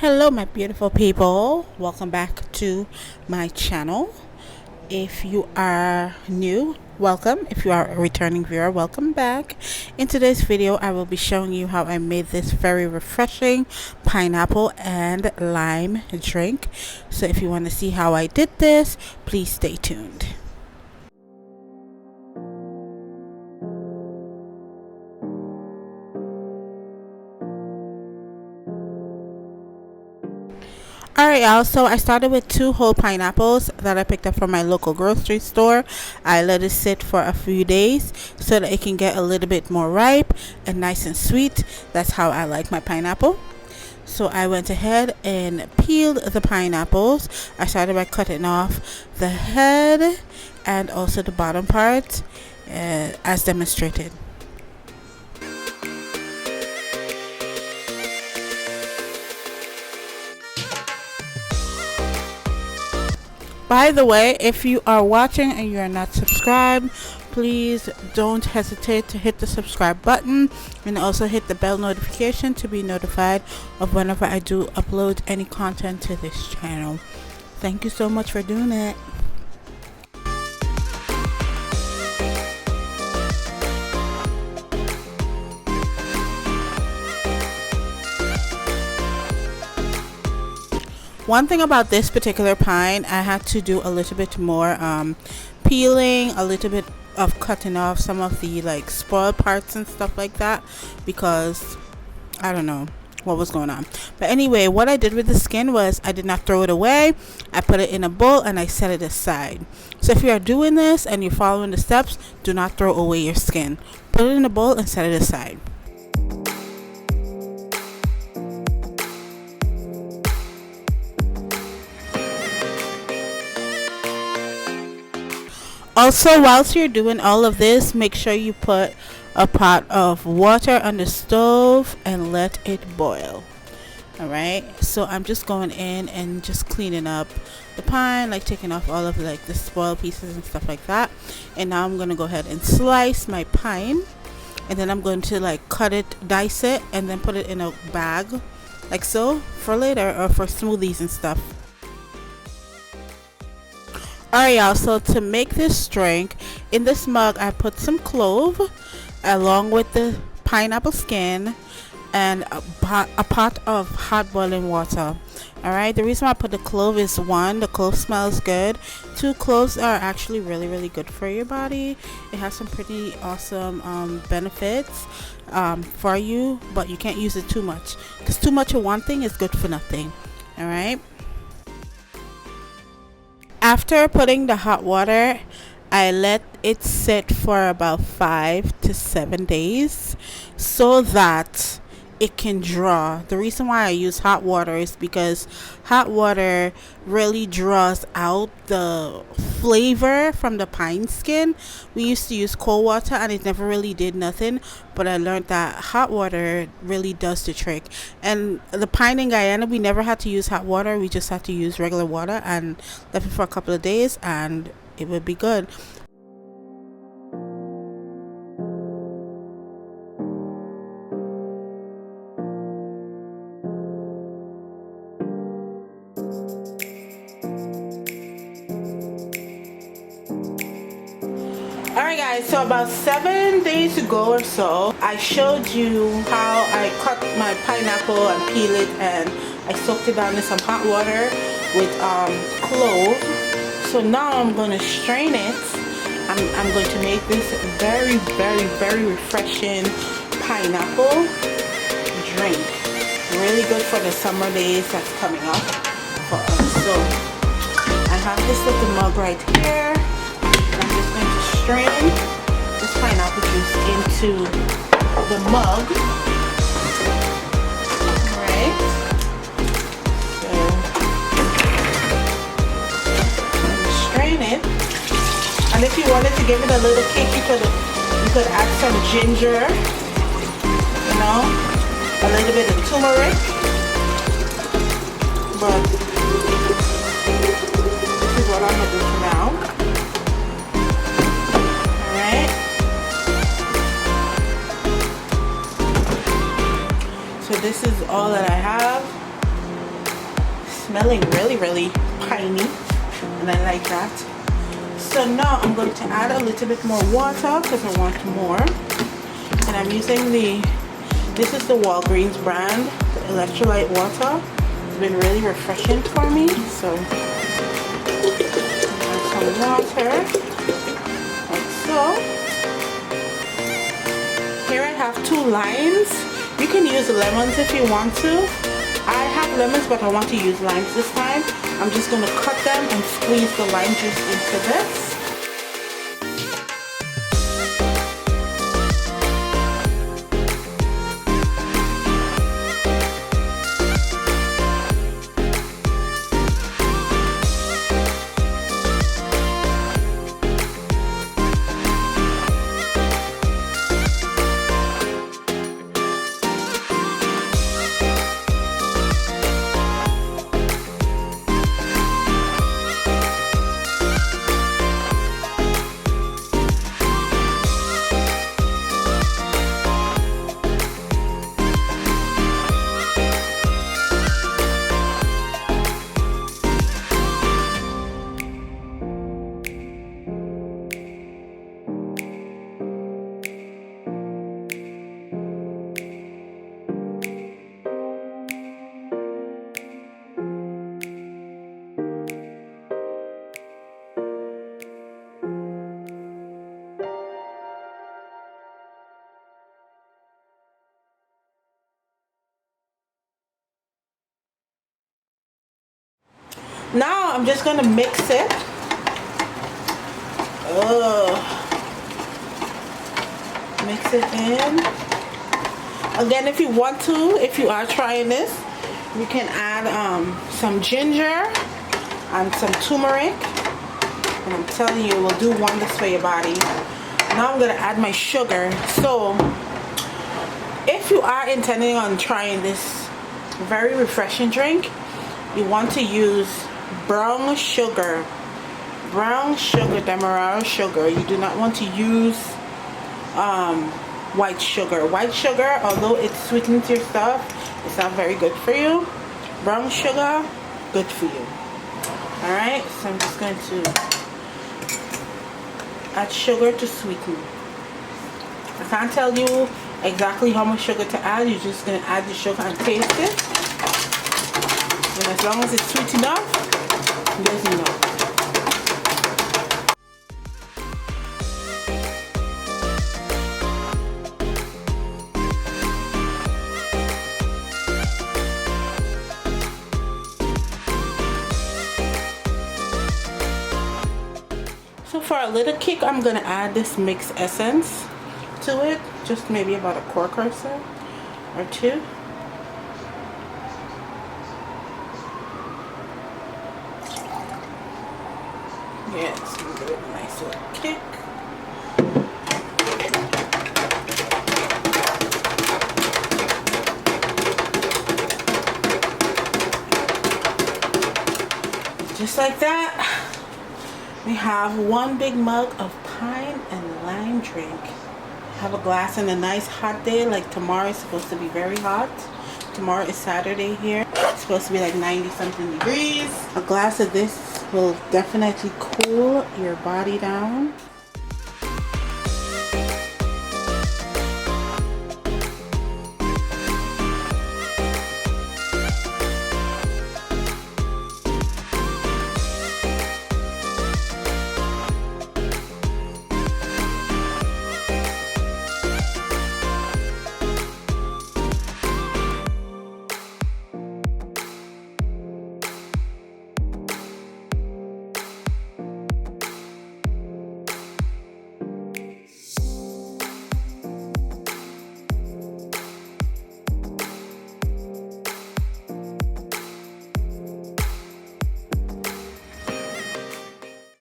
Hello my beautiful people, welcome back to my channel. If you are new, welcome. If you are a returning viewer, welcome back. In today's video I will be showing you how I made this very refreshing pineapple and lime drink. So if you want to see how I did this, please stay tuned. Alright y'all, so I started with 2 whole pineapples that I picked up from my local grocery store. I let it sit for a few days so that it can get a little bit more ripe and nice and sweet. That's how I like my pineapple. So I went ahead and peeled the pineapples. I started by cutting off the head and also the bottom part as demonstrated. By the way, if you are watching and you are not subscribed, please don't hesitate to hit the subscribe button and also hit the bell notification to be notified of whenever I do upload any content to this channel. Thank you so much for doing it. One thing about this particular pine, I had to do a little bit more peeling, a little bit of cutting off some of the like spoiled parts and stuff like that, because I don't know what was going on. But anyway, what I did with the skin was I did not throw it away. I put it in a bowl and I set it aside. So if you are doing this and you're following the steps, do not throw away your skin. Put it in a bowl and set it aside. Also, whilst you're doing all of this, make sure you put a pot of water on the stove and let it boil. Alright, so I'm just going in and just cleaning up the pine, like taking off all of like the spoiled pieces and stuff like that. And now I'm going to go ahead and slice my pine, and then I'm going to like cut it, dice it, and then put it in a bag like so for later or for smoothies and stuff. Alright y'all, so to make this drink, in this mug I put some clove along with the pineapple skin and a pot of hot boiling water. Alright, the reason why I put the clove is 1, the clove smells good. 2, cloves are actually really good for your body. It has some pretty awesome benefits for you, but you can't use it too much, because too much of one thing is good for nothing. Alright, after putting the hot water, I let it sit for about 5 to 7 days so that it can draw. The reason why I use hot water is because hot water really draws out the flavor from the pine skin. We used to use cold water and it never really did nothing, but I learned that hot water really does the trick. And the pine in Guyana, we never had to use hot water. We just had to use regular water and left it for a couple of days and it would be good. Alright guys, so about 7 days ago or so, I showed you how I cut my pineapple and peel it, and I soaked it down in some hot water with clove. So now I'm going to strain it. I'm going to make this very refreshing pineapple drink. Really good for the summer days that's coming up for us. So I have this little mug right here. I'm just going to strain this pineapple juice into the mug. Alright. So I'm going to strain it. And if you wanted to give it a little kick, you could add some ginger, you know, a little bit of turmeric. But this is what I'm going to do for now. So this is all that I have. smelling really piney, and I like that. So now I'm going to add a little bit more water because I want more. And I'm using this is the Walgreens brand, the electrolyte water. It's been really refreshing for me. So add some water, like so. Here I have 2 limes. You can use lemons if you want to. I have lemons, but I want to use limes this time. I'm just going to cut them and squeeze the lime juice into this. Now I'm just gonna mix it. Mix it in. Again, if you want to, if you are trying this, you can add some ginger and some turmeric. And I'm telling you, it will do wonders for your body. Now I'm gonna add my sugar. So if you are intending on trying this very refreshing drink, you want to use brown sugar, demerara sugar. You do not want to use white sugar. White sugar, although it sweetens your stuff, it's not very good for you. Brown sugar, good for you. Alright, so I'm just going to add sugar to sweeten. I can't tell you exactly how much sugar to add. You're just going to add the sugar and taste it. And as long as it's sweet enough, there's enough. So for a little kick, I'm gonna add this mixed essence to it, just maybe about a cork or so, or 2. Yeah, it's gonna give it a nice little kick. Just like that, we have 1 big mug of pine and lime drink. Have a glass on a nice hot day, like tomorrow is supposed to be very hot. Tomorrow is Saturday here. It's supposed to be like 90 something degrees. A glass of this will definitely cool your body down.